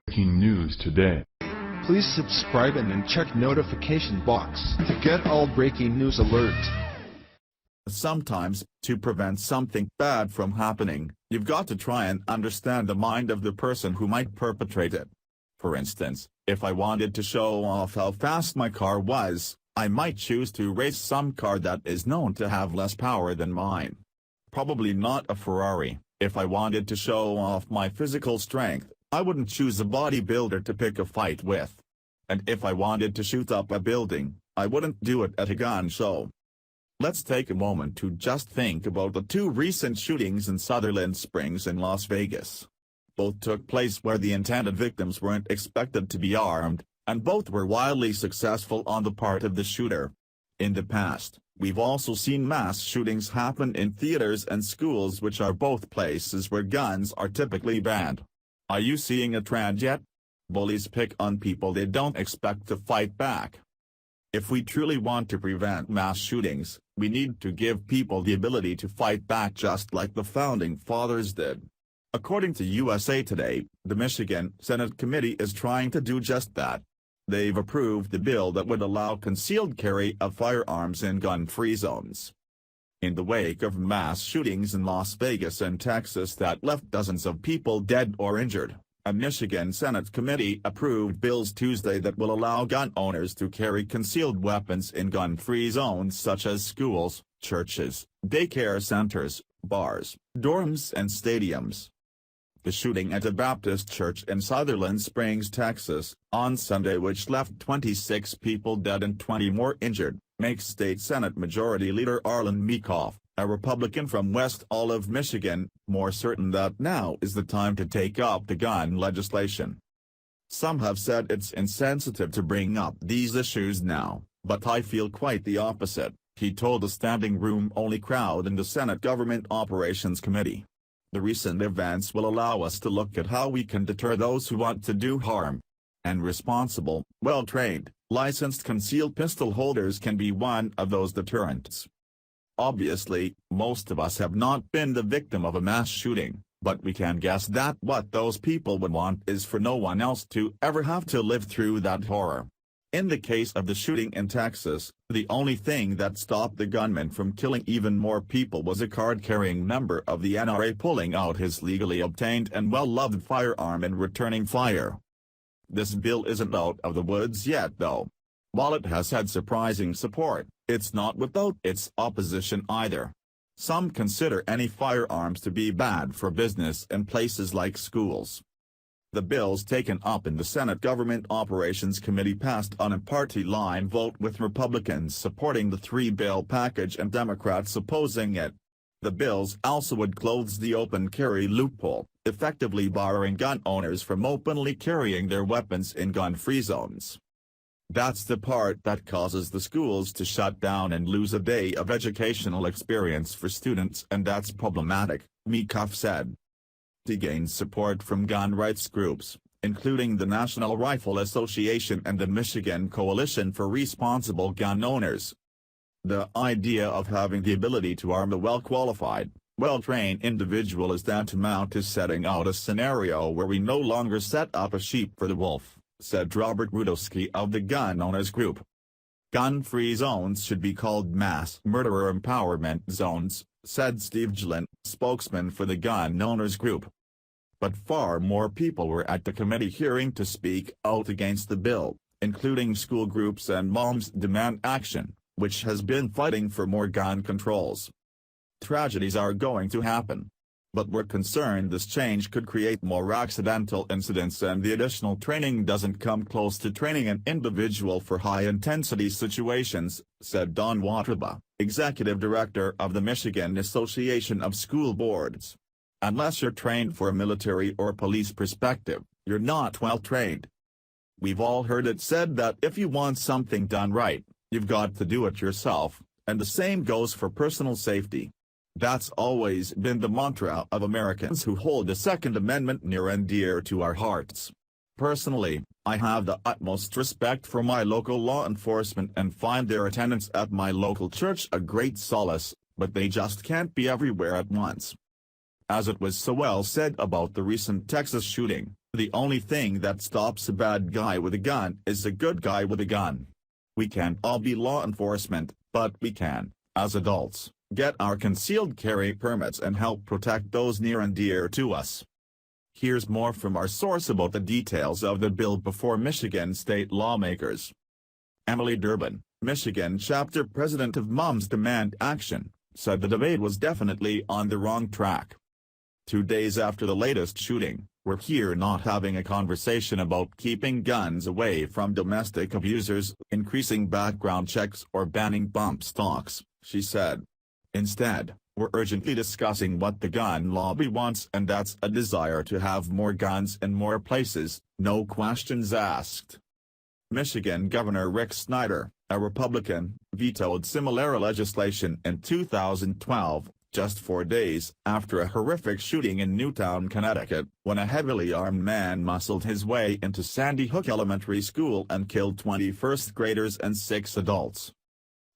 Breaking news today. Please subscribe and then check notification box to get all breaking news alerts. Sometimes, to prevent something bad from happening, you've got to try and understand the mind of the person who might perpetrate it. For instance, if I wanted to show off how fast my car was, I might choose to race some car that is known to have less power than mine. Probably not a Ferrari. If I wanted to show off my physical strength, I wouldn't choose a bodybuilder to pick a fight with. And if I wanted to shoot up a building, I wouldn't do it at a gun show. Let's take a moment to just think about the two recent shootings in Sutherland Springs and Las Vegas. Both took place where the intended victims weren't expected to be armed, and both were wildly successful on the part of the shooter. In the past, we've also seen mass shootings happen in theaters and schools, which are both places where guns are typically banned. Are you seeing a trend yet? Bullies pick on people they don't expect to fight back. If we truly want to prevent mass shootings, we need to give people the ability to fight back just like the Founding Fathers did. According to USA Today, the Michigan Senate committee is trying to do just that. They've approved the bill that would allow concealed carry of firearms in gun-free zones. In the wake of mass shootings in Las Vegas and Texas that left dozens of people dead or injured, a Michigan Senate committee approved bills Tuesday that will allow gun owners to carry concealed weapons in gun-free zones such as schools, churches, daycare centers, bars, dorms and stadiums. The shooting at a Baptist church in Sutherland Springs, Texas, on Sunday, which left 26 people dead and 20 more injured, makes State Senate Majority Leader Arlen Meekoff, a Republican from West Olive, Michigan, more certain that now is the time to take up the gun legislation. Some have said it's insensitive to bring up these issues now, but I feel quite the opposite, he told a standing room-only crowd in the Senate Government Operations Committee. The recent events will allow us to look at how we can deter those who want to do harm. And responsible, well-trained, licensed concealed pistol holders can be one of those deterrents. Obviously, most of us have not been the victim of a mass shooting, but we can guess that what those people would want is for no one else to ever have to live through that horror. In the case of the shooting in Texas, the only thing that stopped the gunman from killing even more people was a card-carrying member of the NRA pulling out his legally obtained and well-loved firearm and returning fire. This bill isn't out of the woods yet though. While it has had surprising support, it's not without its opposition either. Some consider any firearms to be bad for business in places like schools. The bills taken up in the Senate Government Operations Committee passed on a party-line vote, with Republicans supporting the three-bill package and Democrats opposing it. The bills also would close the open carry loophole, effectively barring gun owners from openly carrying their weapons in gun-free zones. That's the part that causes the schools to shut down and lose a day of educational experience for students, and that's problematic, Meekoff said. He gained support from gun rights groups, including the National Rifle Association and the Michigan Coalition for Responsible Gun Owners. The idea of having the ability to arm a well-qualified, well-trained individual is tantamount to setting out a scenario where we no longer set up a sheep for the wolf, said Robert Rudowski of the Gun Owners Group. Gun-free zones should be called mass murderer empowerment zones, said Steve Gillen, spokesman for the Gun Owners Group. But far more people were at the committee hearing to speak out against the bill, including school groups and Moms Demand Action, which has been fighting for more gun controls. Tragedies are going to happen. But we're concerned this change could create more accidental incidents, and the additional training doesn't come close to training an individual for high-intensity situations, said Don Watraba, executive director of the Michigan Association of School Boards. Unless you're trained for a military or police perspective, you're not well trained. We've all heard it said that if you want something done right, you've got to do it yourself, and the same goes for personal safety. That's always been the mantra of Americans who hold the Second Amendment near and dear to our hearts. Personally, I have the utmost respect for my local law enforcement and find their attendance at my local church a great solace, but they just can't be everywhere at once. As it was so well said about the recent Texas shooting, The only thing that stops a bad guy with a gun is a good guy with a gun. We can't all be law enforcement, but we can, as adults, get our concealed carry permits and help protect those near and dear to us. Here's more from our source about the details of the bill before Michigan state lawmakers. Emily Durbin, Michigan chapter president of Moms Demand Action, said the debate was definitely on the wrong track. 2 days after the latest shooting, we're here not having a conversation about keeping guns away from domestic abusers, increasing background checks or banning bump stocks, she said. Instead, we're urgently discussing what the gun lobby wants, and that's a desire to have more guns in more places, no questions asked. Michigan Governor Rick Snyder, a Republican, vetoed similar legislation in 2012, just 4 days after a horrific shooting in Newtown, Connecticut, when a heavily armed man muscled his way into Sandy Hook Elementary School and killed 20 first graders and 6 adults.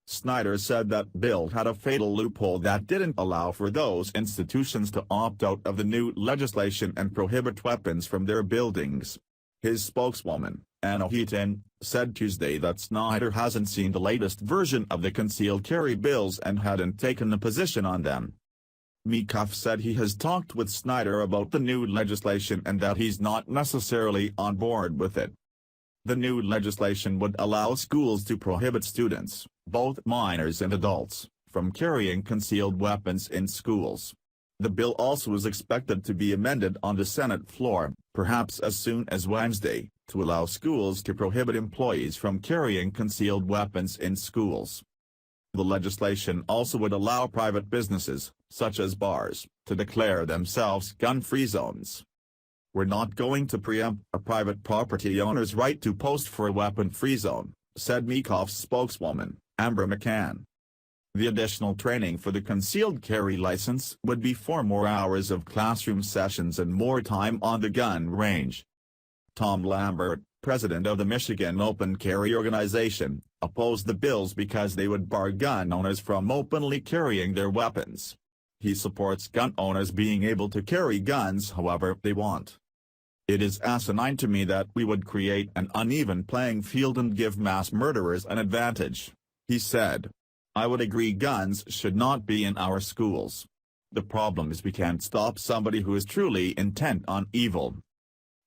Snyder said that bill had a fatal loophole that didn't allow for those institutions to opt out of the new legislation and prohibit weapons from their buildings. His spokeswoman, Anna Heaton, said Tuesday that Snyder hasn't seen the latest version of the concealed carry bills and hadn't taken a position on them. Meekhoff said he has talked with Snyder about the new legislation and that he's not necessarily on board with it. The new legislation would allow schools to prohibit students, both minors and adults, from carrying concealed weapons in schools. The bill also is expected to be amended on the Senate floor, perhaps as soon as Wednesday, to allow schools to prohibit employees from carrying concealed weapons in schools. The legislation also would allow private businesses, such as bars, to declare themselves gun-free zones. We're not going to preempt a private property owner's right to post for a weapon-free zone, said Meekhoff's spokeswoman, Amber McCann. The additional training for the concealed carry license would be 4 more hours of classroom sessions and more time on the gun range. Tom Lambert, president of the Michigan Open Carry Organization, opposed the bills because they would bar gun owners from openly carrying their weapons. He supports gun owners being able to carry guns however they want. It is asinine to me that we would create an uneven playing field and give mass murderers an advantage, he said. I would agree guns should not be in our schools. The problem is we can't stop somebody who is truly intent on evil.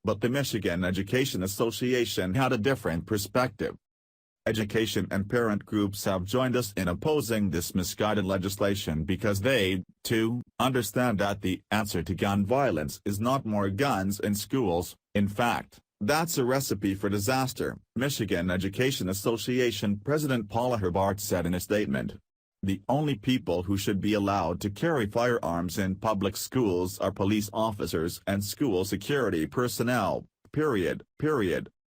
But the Michigan Education Association had a different perspective. Education and parent groups have joined us in opposing this misguided legislation because they, too, understand that the answer to gun violence is not more guns in schools. In fact, that's a recipe for disaster, Michigan Education Association President Paula Herbart said in a statement. The only people who should be allowed to carry firearms in public schools are police officers and school security personnel, period.